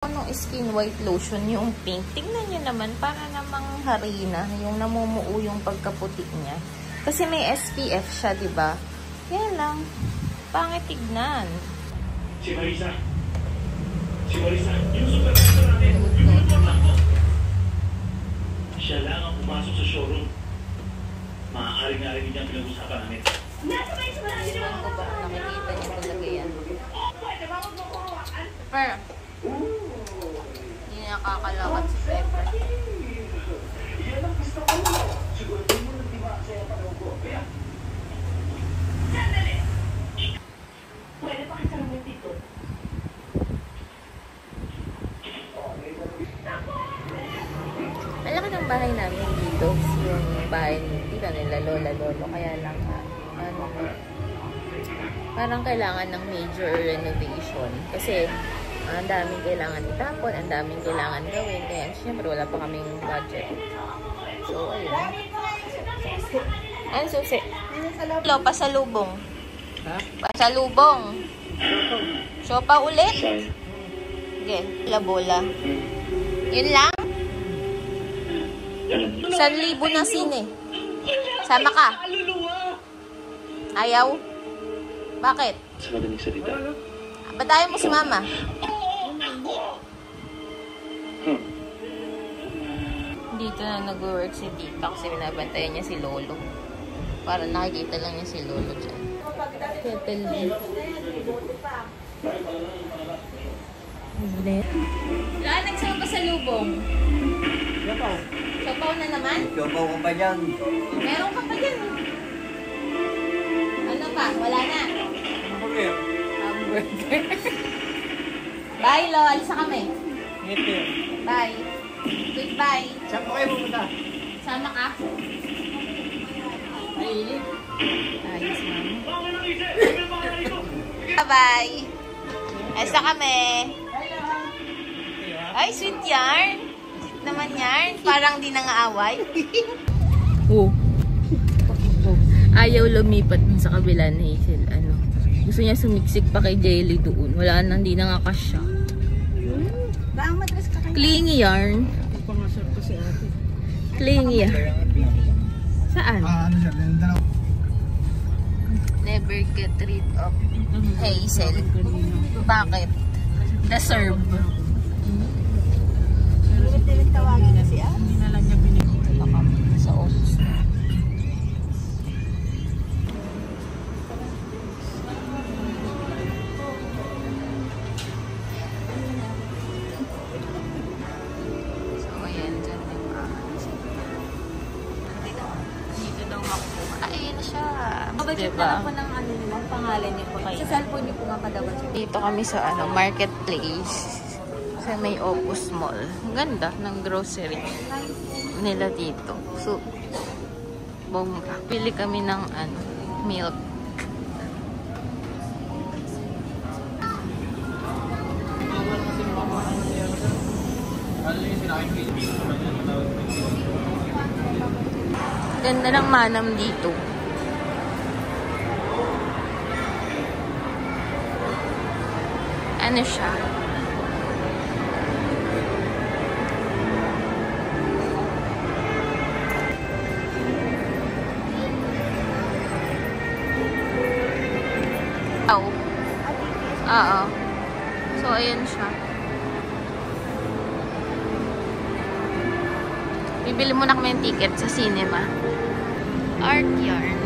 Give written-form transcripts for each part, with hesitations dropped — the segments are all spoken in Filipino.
Anong skin white lotion, yung pink. Tingnan nyo naman, para namang harina, yung namumuo yung pagkaputi niya. Kasi may SPF siya, diba? Yan lang. Pangit tignan. Si Marisa. Si Marisa. Yung supervisor natin. Yung report ko. Siya lang ang pumasok sa showroom. Maaaring narinig niya pinag-usapan namin. Tingnan ko ba? Nakikita niyo talaga yan. Pero, hindi nakakalakad si Pepper. Yan ang gusto ko. Siguro din mo nagtiba sa panahon ko. Kaya? Sandali! Pwede pa kita naman dito. Malaki ng bahay namin dito. Yung bahay nila lola lolo. Kaya lang, parang kailangan ng major renovation. Kasi, ang daming kailangan itapon, ang daming kailangan gawin. Kaya, syempre, wala pa kaming budget. So, ayun. Ano susi? Lo, pasalubong. Ha? Pasalubong. Sopa ulit? Sige, bola. Yun lang? 1,000 na sine. Sama ka? Ayaw? Bakit? Sa madaling salita. Ba't ayaw mo sumama? Dito na nag-work si Tita kasi binabantayan niya si Lolo. Para nakikita lang niya si Lolo dyan. Kettle beef. Wala, nagsama pa sa lubong. Yapaw. Sapaw na naman? Yapaw ko pa dyan. Meron ka pa dyan. Ano pa? Wala na. Hamburger. Hamburger. Bye, Lo. Alis na kami. Ngiti. Bye. Goodbye. Saan po kayo pumunta? Sama ka? Ay, Ayos, mama. Bye-bye. Alis na kami. Ay, sweet yarn. Sweet naman yarn. Parang di nangaaway. Oh. Ayaw lumipat sa kabila ni Hazel. Ano? Gusto niya sumiksik pa kay Jelly doon. Wala nang di nangakasya. Baang matras ka kanya. Clingy yarn. pangasar ko si ate. Clingy yarn. Saan? Ano siya? Dalawa. Never get rid of Hazel. Bakit? Deserve. Ulit-ulit tawagin na siya. Hindi na lang niya binigay. Sa office. So, ayan. Dyan yung dito daw makukuha. Ay, ayan na siya. Mabagit Diba? na po ng ano nila, ang pangalan niyo po. Sa cellphone niyo po nga kadawan siya. Dito kami sa marketplace. Sa may Opus Mall. Ang ganda ng grocery nila dito. So, bongga. Pili kami ng milk. Ganda ng manam dito. Ano siya? Oh. Oo. So, ayan siya. Bibili muna kami ng ticket sa cinema. Art yarn.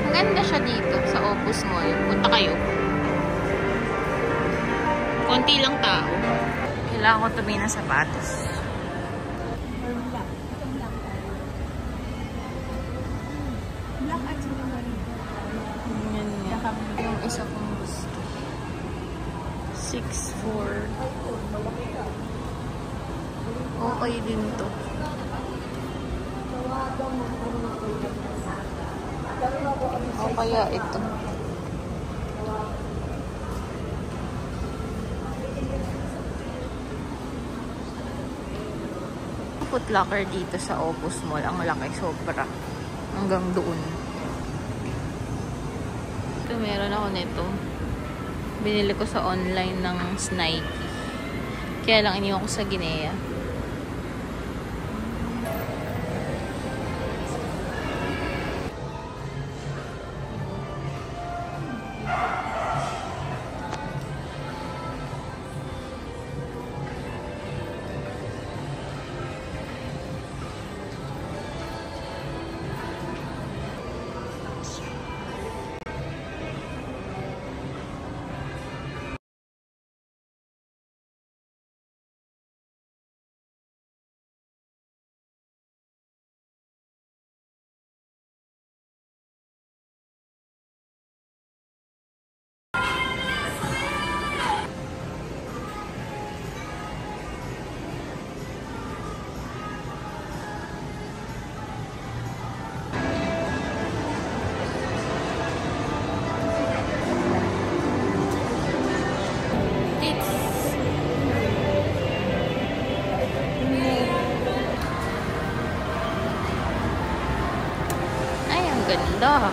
Maganda siya dito sa Opus Mall. Punta kayo. Konti lang tao. Kailangan ko tumingin ng sapatos. Black at sila Yan nga. Yung isa kong gusto. 6'4". Okay din to. O kaya ito. Foot Locker dito sa Opus Mall. Ang laki, sobra. Hanggang doon. Ito, meron ako nito. Binili ko sa online ng Nike. Kaya lang iniwan ko sa Ginea. Ganda.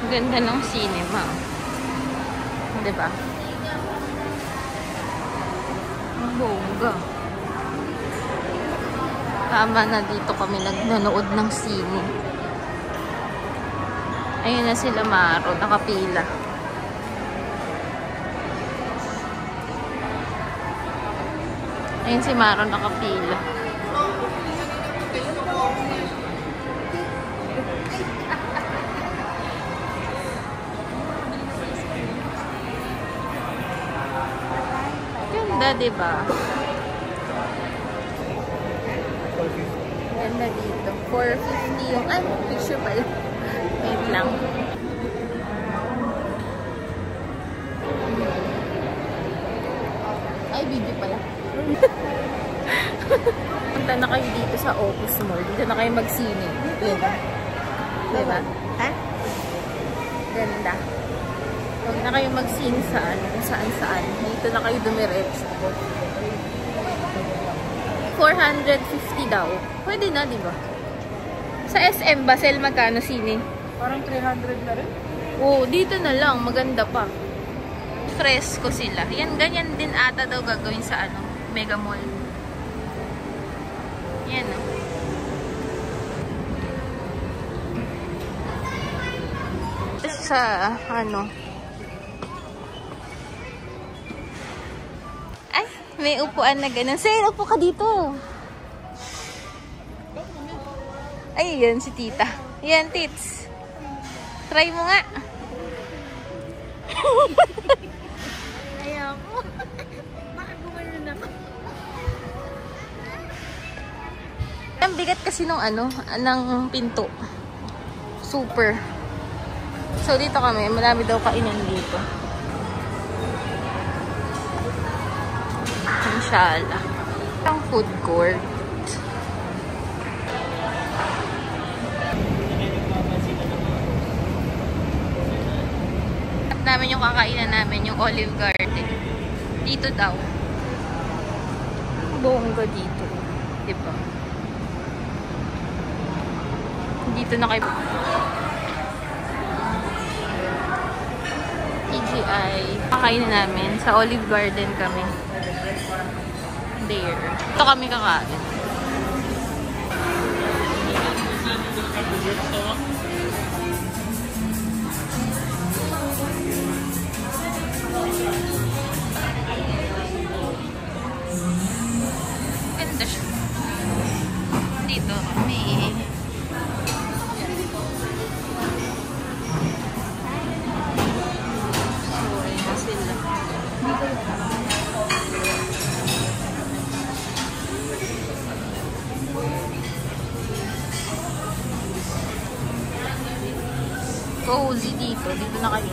Ang ganda ng cinema. Diba? Ang bongga. Tama na dito kami nanood ng sine. Ayun na sila Maro, nakapila. Ayun si Maro nakapila. Ganda, diba? Ganda dito. 450 yung... Ay, picture pala. Wait lang. Ay, video pala. Punta na kayo dito sa Opus Mall. Dito na kayo mag-sine. Diba? Diba? Ha? Ganda. Huwag na kayo mag-sine saan. Dito na kayo dumiretso. 450 daw. Pwede na, di ba? Sa SM Basel, magkano sine? Parang 300 na rin. Oo, dito na lang. Maganda pa. Fresco sila. Yan, ganyan din ata daw gagawin sa Mega Mall. Yan, no? Sa, ay, may upuan na ganun. Say, upo ka dito. Ay, yan si tita. Yan, tits. Try mo nga. Ayaw ko. Bakit gumanon ako? Ang bigat kasi nung ng pinto. Super. So, dito kami. Marami daw kainan dito. Inshallah. Ang food court. At namin yung kakainan namin, yung Olive Garden. Dito daw. Bongga dito. Diba? Dito na kayo. TGI. Kakainan namin. Sa Olive Garden kami. There. Ito kami kakain. Ganda siya. Dito kami. Cozy dito. Dito na kayo.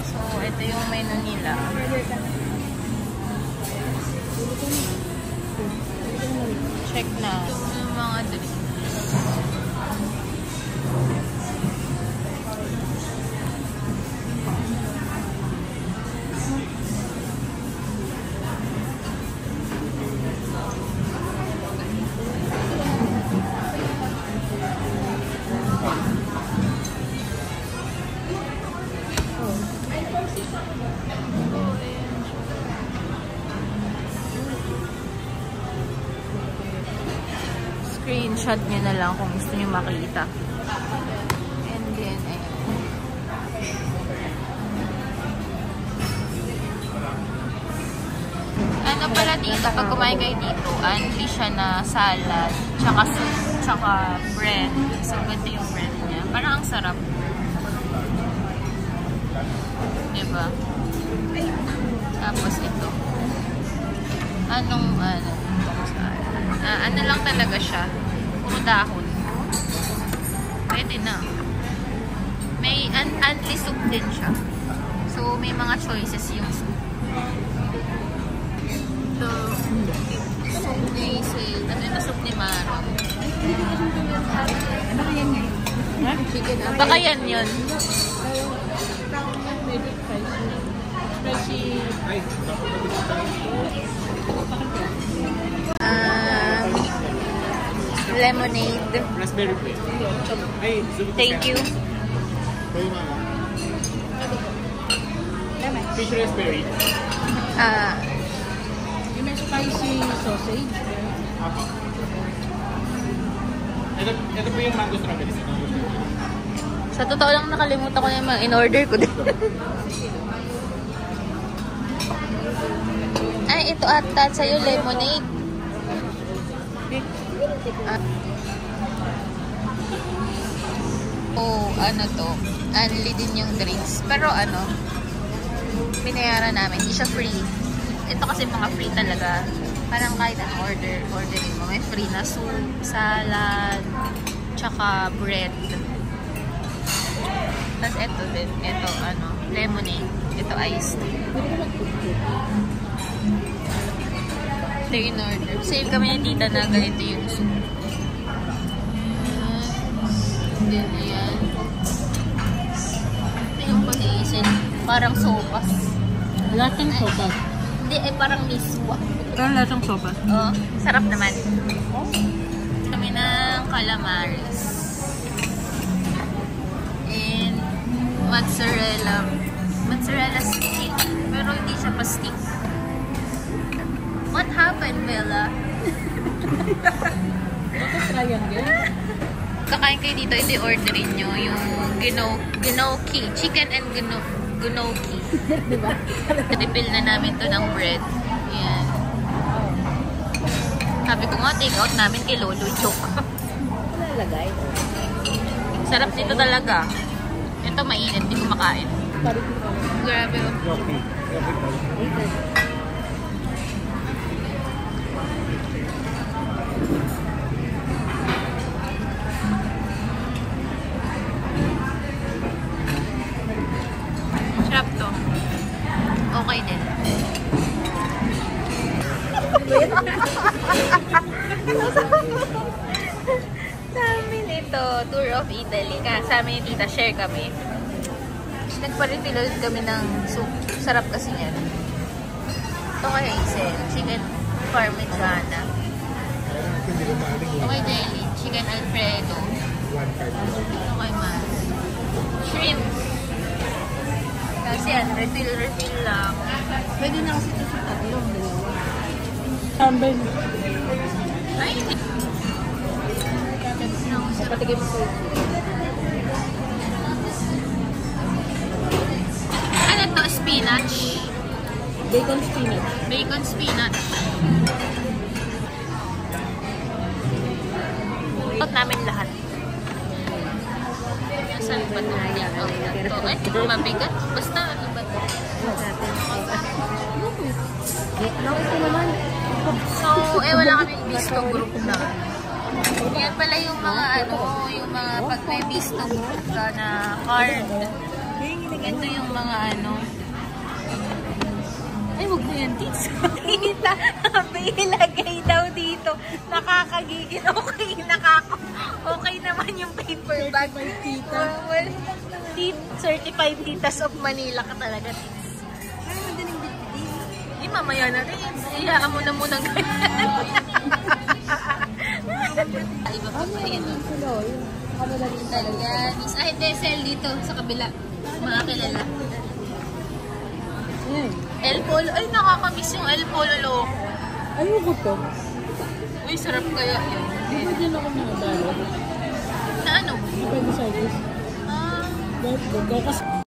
So, ito yung menu nila. Check na. Yung mga drinks. screenshot nyo na lang kung gusto nyo makita. And then, ayun. Ano pala dito, pag kumain kayo dito, unli siya na salad, tsaka soup, tsaka bread. So, ganito yung bread niya. Parang ang sarap. Diba? Tapos ito. Ano lang talaga siya. Puro dahon. Pwede na. May unli soup din siya. So, may mga choices yung soup. Ito, soup ni Hazel. At ito soup ni Maro. Baka yan ngayon. Baka yan yun. Lemonade. Raspberry plate. Thank you. Fish raspberry. Yung may spicy sausage. Apo. Ito po yung mango strawberry. Sa totoo lang nakalimutan ko na yung mga in-order ko din. Ay, ito ata sa'yo, lemonade. Ano to? Unli din yung drinks. Pero ano, binayaran namin. Hindi siya free. Ito kasi mga free talaga. Parang kahit ang orderin mo. May free na soup, salad, tsaka bread. Tapos ito din. Ito, lemonade. Ito iced. Ito yung order. Sale kami ni tita na ganito yung soup. Then, ayan. Ito yung pag-iisin. Parang sopas. Lasang sopas. Hindi, parang miswa. Parang lasang sopas. Oh, sarap naman. Kami ng calamaris. And mozzarella stick. Pero hindi siya pa stick. What happened, Bella? Ito triangle. Kakain kayo dito, ito orderin nyo yung gnocchi. Chicken and gnocchi. Diba? Refill na namin to ng bread. Ayan. Sabi ko nga, take out namin kay Lolo. Joke. Nalagay. Sarap dito talaga. Ito mainit, hindi ko makain. Grabe. Sarap to. Okay din. Sa amin ito, Tour of Italy. Sa amin yung tita, share kami. Nagpa-refill ulit kami ng soup. Sarap kasi yan. Ito kay Hazel, chicken parmigiana. Okay, Jelly, chicken alfredo. Ito kay Mas. Shrimp. Kasi yan, refill lang. Pwede na kasi ito sa tatlong dalawa. Sambal. Ay, hindi. Patigim ko. Ano to? Spinach? Bacon spinach. Bacon spinach. Ito namin lahat. Nasaan ba ito? Ito, mabigat. Basta, ano ba ito? Ito naman. So, wala kami bisto group na. Yan pala yung mga yung mga pag may bisto group ka na card. Ito yung mga ay, huwag mo yan, tits. Kita, ilagay daw dito. Nakakagigil. Okay naman yung paper bag. Certified Titas of Manila ka talaga, tits. Mamaya na rin. Iyaan mo na munang ganyan. Iba pa pa yan. Italianis. Ay, Desel dito sa kabila. Mga kilala. El Polo. Ay, nakakamiss yung El Polo Loco. Ayoko to. Uy, sarap kaya yun. Dapat din ako mga balot. Na ano? Pwede sa guys. Ah, Dapat kasi